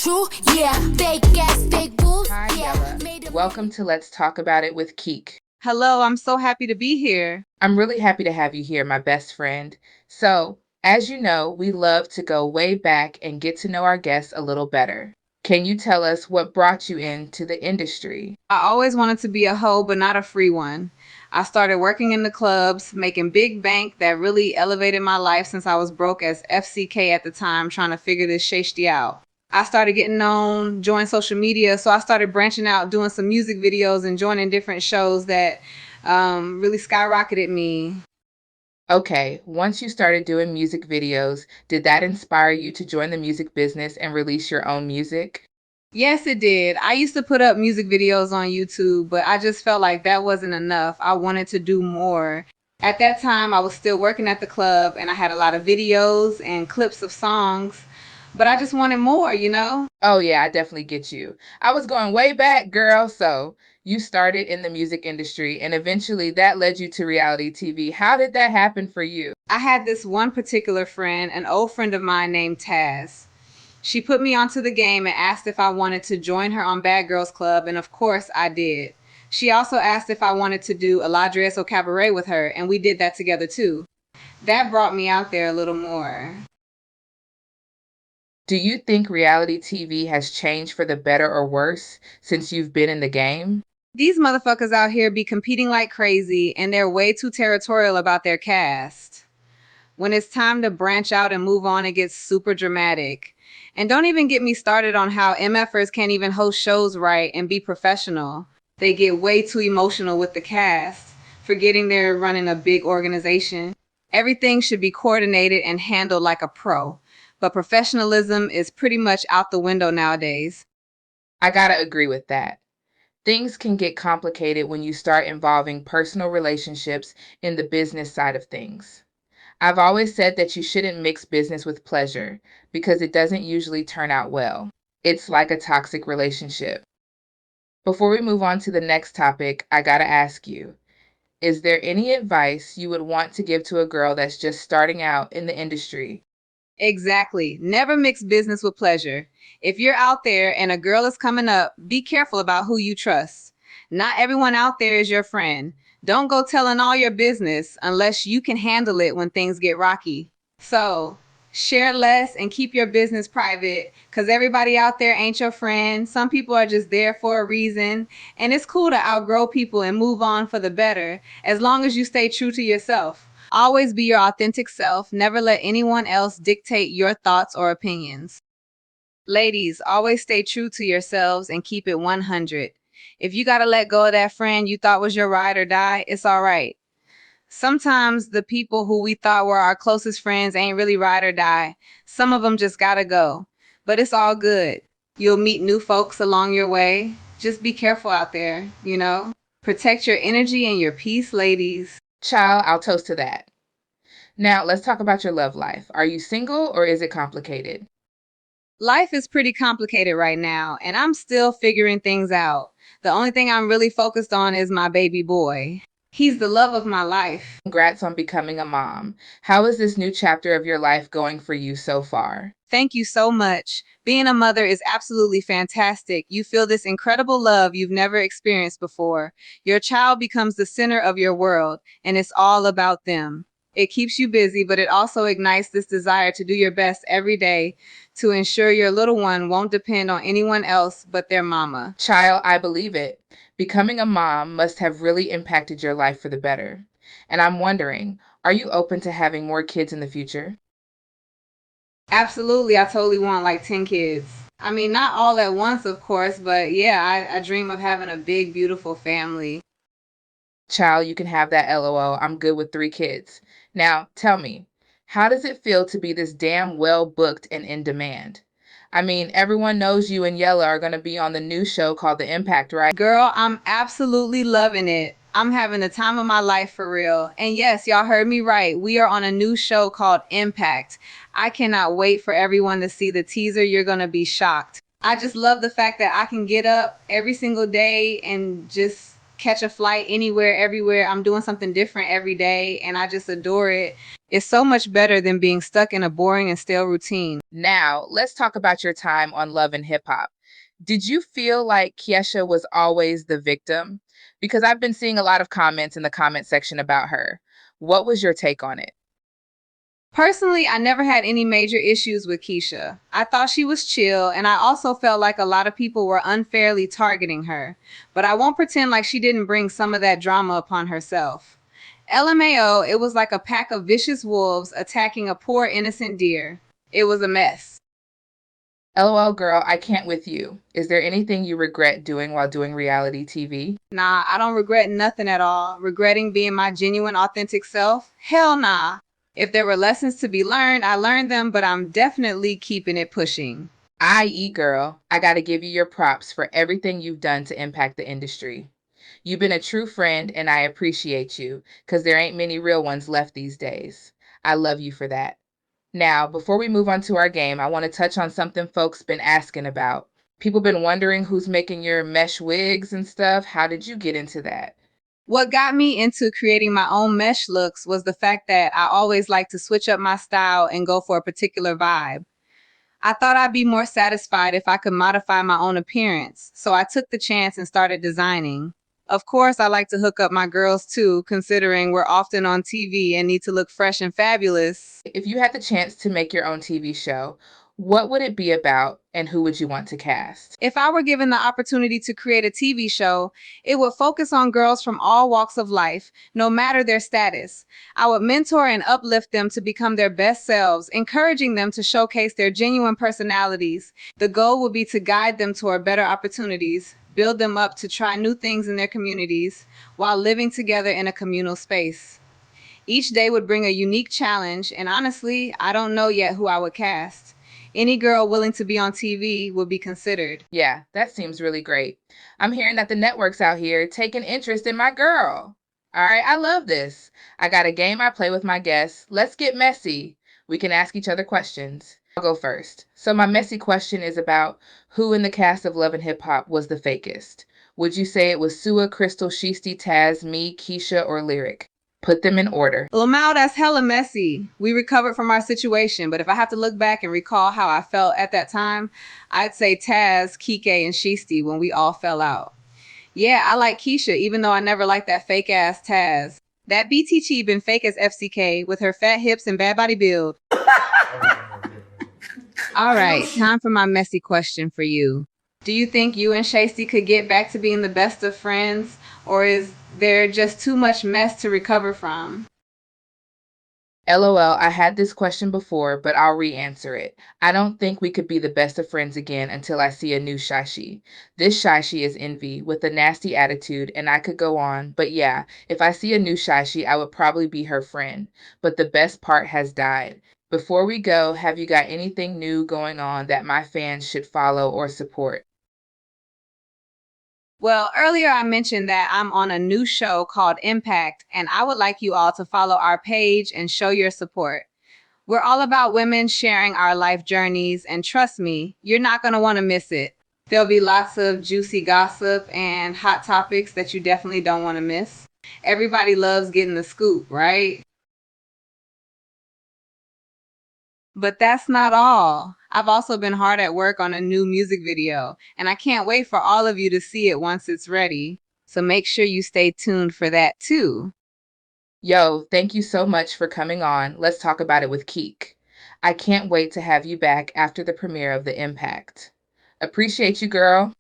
true, yeah. Fake ass, fake booze, Hi, yeah. Yella. Welcome to Let's Talk About It with Keke. Hello, I'm so happy to be here. I'm really happy to have you here, my best friend. So, as you know, we love to go way back and get to know our guests a little better. Can you tell us what brought you into the industry? I always wanted to be a hoe, but not a free one. I started working in the clubs, making big bank that really elevated my life since I was broke as FCK at the time, trying to figure this shashty out. I started getting known, joined social media, so I started branching out, doing some music videos and joining different shows that really skyrocketed me. Okay, once you started doing music videos, did that inspire you to join the music business and release your own music? Yes, it did. I used to put up music videos on YouTube, but I just felt like that wasn't enough. I wanted to do more. At that time, I was still working at the club and I had a lot of videos and clips of songs, but I just wanted more. Oh, yeah, I definitely get you. I was going way back, girl. So, you started in the music industry and eventually that led you to reality TV. How did that happen for you? I had this one particular friend, an old friend of mine named Taz. She put me onto the game and asked if I wanted to join her on Bad Girls Club, and of course I did. She also asked if I wanted to do a La Dress au Cabaret with her, and we did that together too. That brought me out there a little more. Do you think reality TV has changed for the better or worse since you've been in the game? These motherfuckers out here be competing like crazy, and they're way too territorial about their cast. When it's time to branch out and move on, it gets super dramatic. And don't even get me started on how MFers can't even host shows right and be professional. They get way too emotional with the cast, forgetting they're running a big organization. Everything should be coordinated and handled like a pro. But professionalism is pretty much out the window nowadays. I gotta agree with that. Things can get complicated when you start involving personal relationships in the business side of things. I've always said that you shouldn't mix business with pleasure because it doesn't usually turn out well. It's like a toxic relationship. Before we move on to the next topic, I gotta ask you, is there any advice you would want to give to a girl that's just starting out in the industry? Exactly. Never mix business with pleasure. If you're out there and a girl is coming up, be careful about who you trust. Not everyone out there is your friend. Don't go telling all your business unless you can handle it when things get rocky. So, share less and keep your business private because everybody out there ain't your friend. Some people are just there for a reason. And it's cool to outgrow people and move on for the better as long as you stay true to yourself. Always be your authentic self. Never let anyone else dictate your thoughts or opinions. Ladies, always stay true to yourselves and keep it 100. If you gotta let go of that friend you thought was your ride or die, it's all right. Sometimes the people who we thought were our closest friends ain't really ride or die. Some of them just gotta go. But it's all good. You'll meet new folks along your way. Just be careful out there. Protect your energy and your peace, ladies. Child, I'll toast to that. Now, let's talk about your love life. Are you single or is it complicated? Life is pretty complicated right now, and I'm still figuring things out. The only thing I'm really focused on is my baby boy. He's the love of my life. Congrats on becoming a mom. How is this new chapter of your life going for you so far? Thank you so much. Being a mother is absolutely fantastic. You feel this incredible love you've never experienced before. Your child becomes the center of your world, and it's all about them. It keeps you busy, but it also ignites this desire to do your best every day to ensure your little one won't depend on anyone else but their mama. Child, I believe it. Becoming a mom must have really impacted your life for the better. And I'm wondering, are you open to having more kids in the future? Absolutely, I totally want like 10 kids. I mean, not all at once, of course, but yeah, I dream of having a big, beautiful family. Child, you can have that LOL. I'm good with 3 kids. Now, tell me, how does it feel to be this damn well booked and in demand? I mean, everyone knows you and Yella are going to be on the new show called The Impact, right? Girl, I'm absolutely loving it. I'm having the time of my life for real. And yes, y'all heard me right. We are on a new show called Impact. I cannot wait for everyone to see the teaser. You're going to be shocked. I just love the fact that I can get up every single day and just catch a flight anywhere, everywhere. I'm doing something different every day, and I just adore it. It's so much better than being stuck in a boring and stale routine. Now, let's talk about your time on Love and Hip Hop. Did you feel like Kesha was always the victim? Because I've been seeing a lot of comments in the comment section about her. What was your take on it? Personally, I never had any major issues with Keisha. I thought she was chill, and I also felt like a lot of people were unfairly targeting her. But I won't pretend like she didn't bring some of that drama upon herself. LMAO, it was like a pack of vicious wolves attacking a poor innocent deer. It was a mess. LOL, girl, I can't with you. Is there anything you regret doing while doing reality TV? Nah, I don't regret nothing at all. Regretting being my genuine, authentic self? Hell nah. If there were lessons to be learned, I learned them, but I'm definitely keeping it pushing. I.e., girl, I gotta give you your props for everything you've done to impact the industry. You've been a true friend, and I appreciate you, because there ain't many real ones left these days. I love you for that. Now, before we move on to our game, I want to touch on something folks been asking about. People been wondering who's making your mesh wigs and stuff. How did you get into that? What got me into creating my own mesh looks was the fact that I always like to switch up my style and go for a particular vibe. I thought I'd be more satisfied if I could modify my own appearance, so I took the chance and started designing. Of course, I like to hook up my girls too, considering we're often on TV and need to look fresh and fabulous. If you had the chance to make your own TV show, what would it be about and who would you want to cast? If I were given the opportunity to create a TV show, it would focus on girls from all walks of life, no matter their status. I would mentor and uplift them to become their best selves, encouraging them to showcase their genuine personalities. The goal would be to guide them toward better opportunities, build them up to try new things in their communities, while living together in a communal space. Each day would bring a unique challenge, and honestly, I don't know yet who I would cast. Any girl willing to be on TV would be considered. Yeah, that seems really great. I'm hearing that the network's out here taking interest in my girl. All right, I love this. I got a game I play with my guests. Let's get messy. We can ask each other questions. I'll go first. So my messy question is about who in the cast of Love and Hip Hop was the fakest? Would you say it was Sua, Crystal, Sheesty, Taz, me, Keisha, or Lyric? Put them in order. Lamau, that's hella messy. We recovered from our situation, but if I have to look back and recall how I felt at that time, I'd say Taz, Keke, and Sheesty when we all fell out. Yeah, I like Keisha, even though I never liked that fake ass Taz. That BTT been fake as FCK with her fat hips and bad body build. All right, time for my messy question for you. Do you think you and Shasty could get back to being the best of friends, or is there just too much mess to recover from? LOL, I had this question before, but I'll re-answer it. I don't think we could be the best of friends again until I see a new Shashi. This Shashi is Envy with a nasty attitude, and I could go on, but yeah, if I see a new Shashi, I would probably be her friend. But the best part has died. Before we go, have you got anything new going on that my fans should follow or support? Well, earlier I mentioned that I'm on a new show called Impact, and I would like you all to follow our page and show your support. We're all about women sharing our life journeys, and trust me, you're not going to want to miss it. There'll be lots of juicy gossip and hot topics that you definitely don't want to miss. Everybody loves getting the scoop, right? But that's not all. I've also been hard at work on a new music video, and I can't wait for all of you to see it once it's ready. So make sure you stay tuned for that too. Yo, thank you so much for coming on. Let's talk about it with Keek. I can't wait to have you back after the premiere of The Impact. Appreciate you, girl.